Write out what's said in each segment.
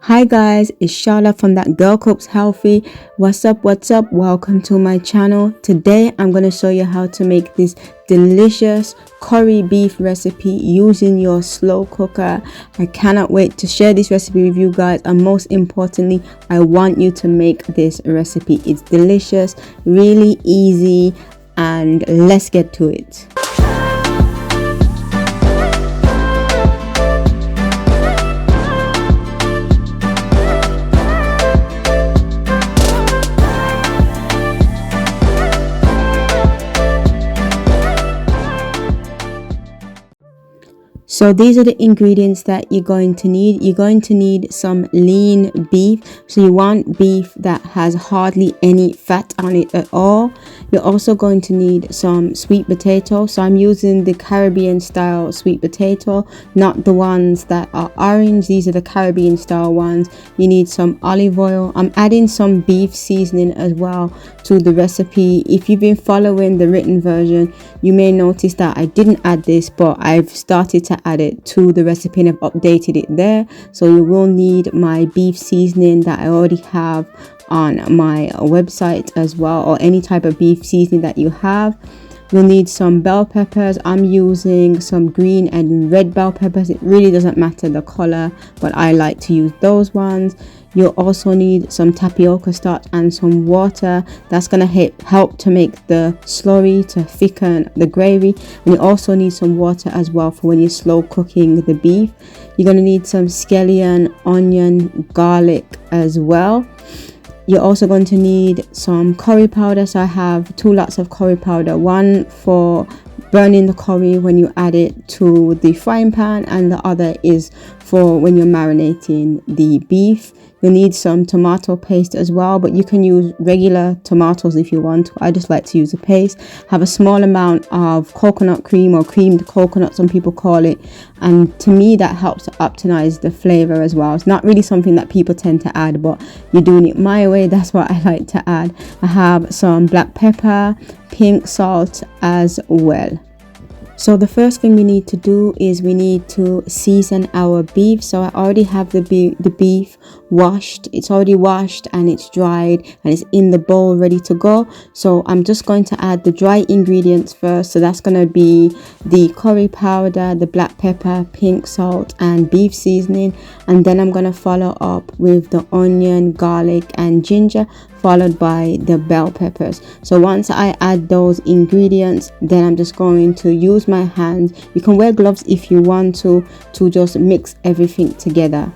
Hi guys, it's Charlotte from That Girl Cooks Healthy. What's up? Welcome to my channel. Today I'm going to show you how to make this delicious curry beef recipe using your slow cooker. I cannot wait to share this recipe with you guys, and most importantly, I want you to make this recipe. It's delicious, really easy, and let's get to it. So these are the ingredients that you're going to need. You're going to need some lean beef. So you want beef that has hardly any fat on it at all. You're also going to need some sweet potato. So I'm using the Caribbean style sweet potato, not the ones that are orange. These are the Caribbean style ones. You need some olive oil. I'm adding some beef seasoning as well to the recipe. If you've been following the written version, you may notice that I didn't add this, but I've started to add it to the recipe and I've updated it there. So you will need my beef seasoning that I already have on my website as well, or any type of beef seasoning that you have. You'll need some bell peppers. I'm using some green and red bell peppers. It really doesn't matter the color, but I like to use those ones. You'll also need some tapioca starch and some water. That's going to help to make the slurry, to thicken the gravy. And you also need some water as well for when you're slow cooking the beef. You're going to need some scallion, onion, garlic as well. You're also going to need some curry powder. So I have 2 lots of curry powder, one for burning the curry when you add it to the frying pan, and the other is for when you're marinating the beef. You'll need some tomato paste as well, but you can use regular tomatoes if you want to. I just like to use a paste. Have a small amount of coconut cream, or creamed coconut some people call it, and to me that helps to optimize the flavor as well. It's not really something that people tend to add, but you're doing it my way, that's what I like to add. I have some black pepper, pink salt as well. So the first thing we need to do is we need to season our beef. So I already have the beef washed. It's already washed and it's dried and it's in the bowl ready to go. So I'm just going to add the dry ingredients first. So that's going to be the curry powder, the black pepper, pink salt and beef seasoning. And then I'm going to follow up with the onion, garlic and ginger, followed by the bell peppers. So once I add those ingredients, then I'm just going to use my hands. You can wear gloves if you want to just mix everything together.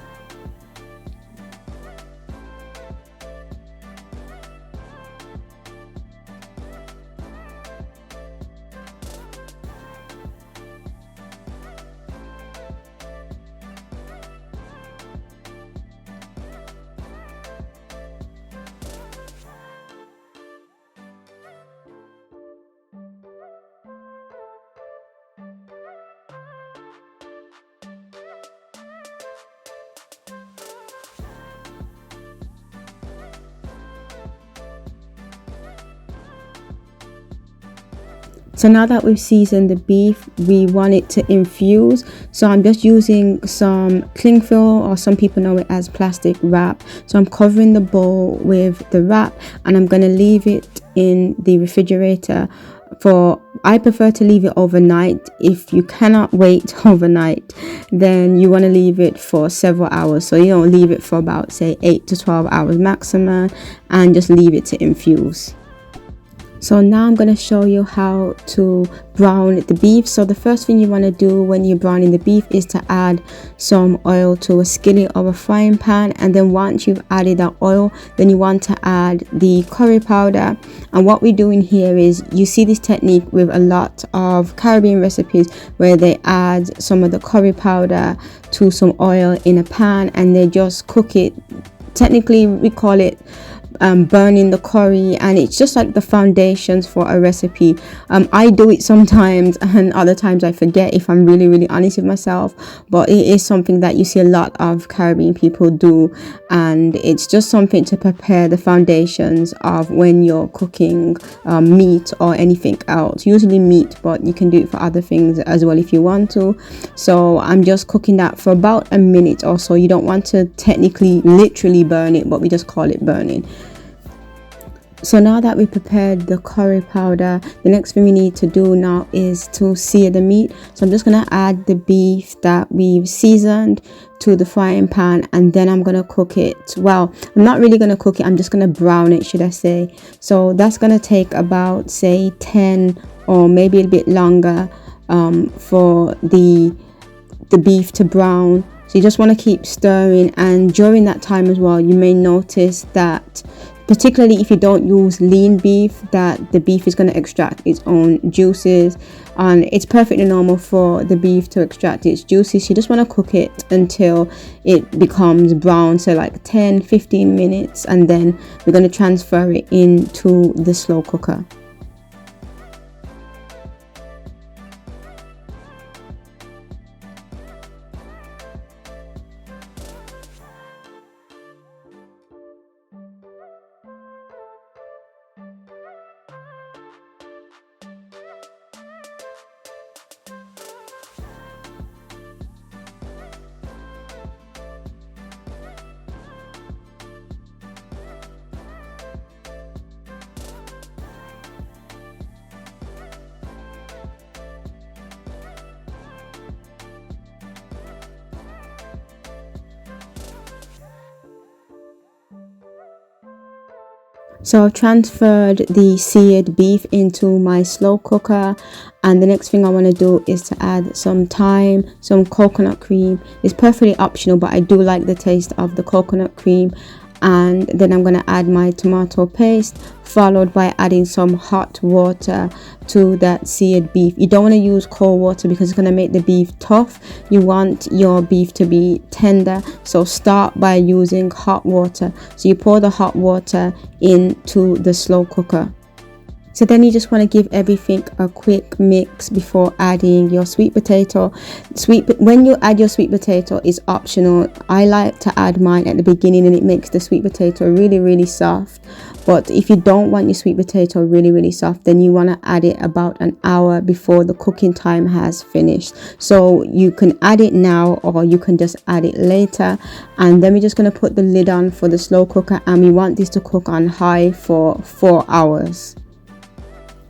So now that we've seasoned the beef, we want it to infuse. So I'm just using some cling film, or some people know it as plastic wrap. So I'm covering the bowl with the wrap and I'm going to leave it in the refrigerator I prefer to leave it overnight. If you cannot wait overnight, then you want to leave it for several hours. So you don't leave it for about say 8 to 12 hours maximum, and just leave it to infuse. So now I'm going to show you how to brown the beef. So the first thing you want to do when you're browning the beef is to add some oil to a skillet or a frying pan, and then once you've added that oil, then you want to add the curry powder. And what we're doing here is, you see this technique with a lot of Caribbean recipes where they add some of the curry powder to some oil in a pan and they just cook it. Technically we call it burning the curry, and it's just like the foundations for a recipe. I do it sometimes, and other times I forget, if I'm really honest with myself, but it is something that you see a lot of Caribbean people do, and it's just something to prepare the foundations of when you're cooking meat or anything else, usually meat, but you can do it for other things as well if you want to. So I'm just cooking that for about a minute or so. You don't want to technically literally burn it, but we just call it burning. So now that we prepared the curry powder, the next thing we need to do now is to sear the meat. So I'm just going to add the beef that we've seasoned to the frying pan, and then I'm going to cook it. Well, I'm not really going to cook it, I'm just going to brown it, should I say. So that's going to take about, say, 10 or maybe a bit longer for the beef to brown. So you just want to keep stirring, and during that time as well, you may notice that, particularly if you don't use lean beef, that the beef is going to extract its own juices, and it's perfectly normal for the beef to extract its juices. You just want to cook it until it becomes brown, so like 10-15 minutes, and then we're going to transfer it into the slow cooker. So I've transferred the seared beef into my slow cooker, and the next thing I want to do is to add some thyme, some coconut cream. It's perfectly optional, but I do like the taste of the coconut cream. And then I'm going to add my tomato paste, followed by adding some hot water to that seared beef. You don't want to use cold water because it's going to make the beef tough. You want your beef to be tender, so start by using hot water. So you pour the hot water into the slow cooker. So then you just want to give everything a quick mix before adding your sweet potato. When you add your sweet potato, it's optional. I like to add mine at the beginning, and it makes the sweet potato really soft. But if you don't want your sweet potato really soft, then you want to add it about an hour before the cooking time has finished. So you can add it now, or you can just add it later. And then we're just going to put the lid on for the slow cooker, and we want this to cook on high for 4 hours.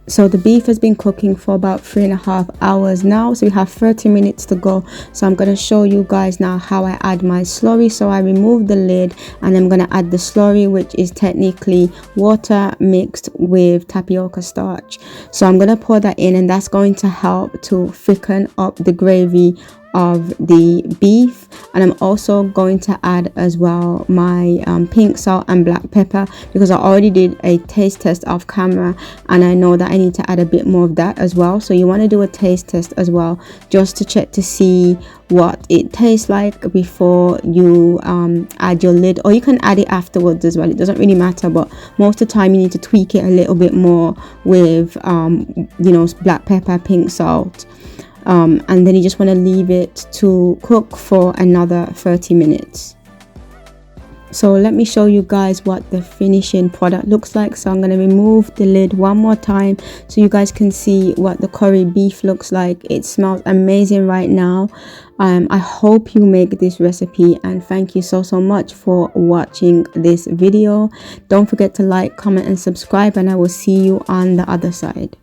So the beef has been cooking for about 3.5 hours now, so we have 30 minutes to go. So I'm going to show you guys now how I add my slurry. So I remove the lid, and I'm going to add the slurry, which is technically water mixed with tapioca starch. So I'm going to pour that in, and that's going to help to thicken up the gravy of the beef. And I'm also going to add as well my pink salt and black pepper, because I already did a taste test off camera, and I know that I need to add a bit more of that as well. So you want to do a taste test as well, just to check to see what it tastes like before you add your lid, or you can add it afterwards as well. It doesn't really matter, but most of the time you need to tweak it a little bit more with black pepper, pink salt. And then you just want to leave it to cook for another 30 minutes. So let me show you guys what the finishing product looks like. So I'm going to remove the lid one more time so you guys can see what the curry beef looks like. It smells amazing right now. I hope you make this recipe, and thank you so much for watching this video. Don't forget to like, comment and subscribe, and I will see you on the other side.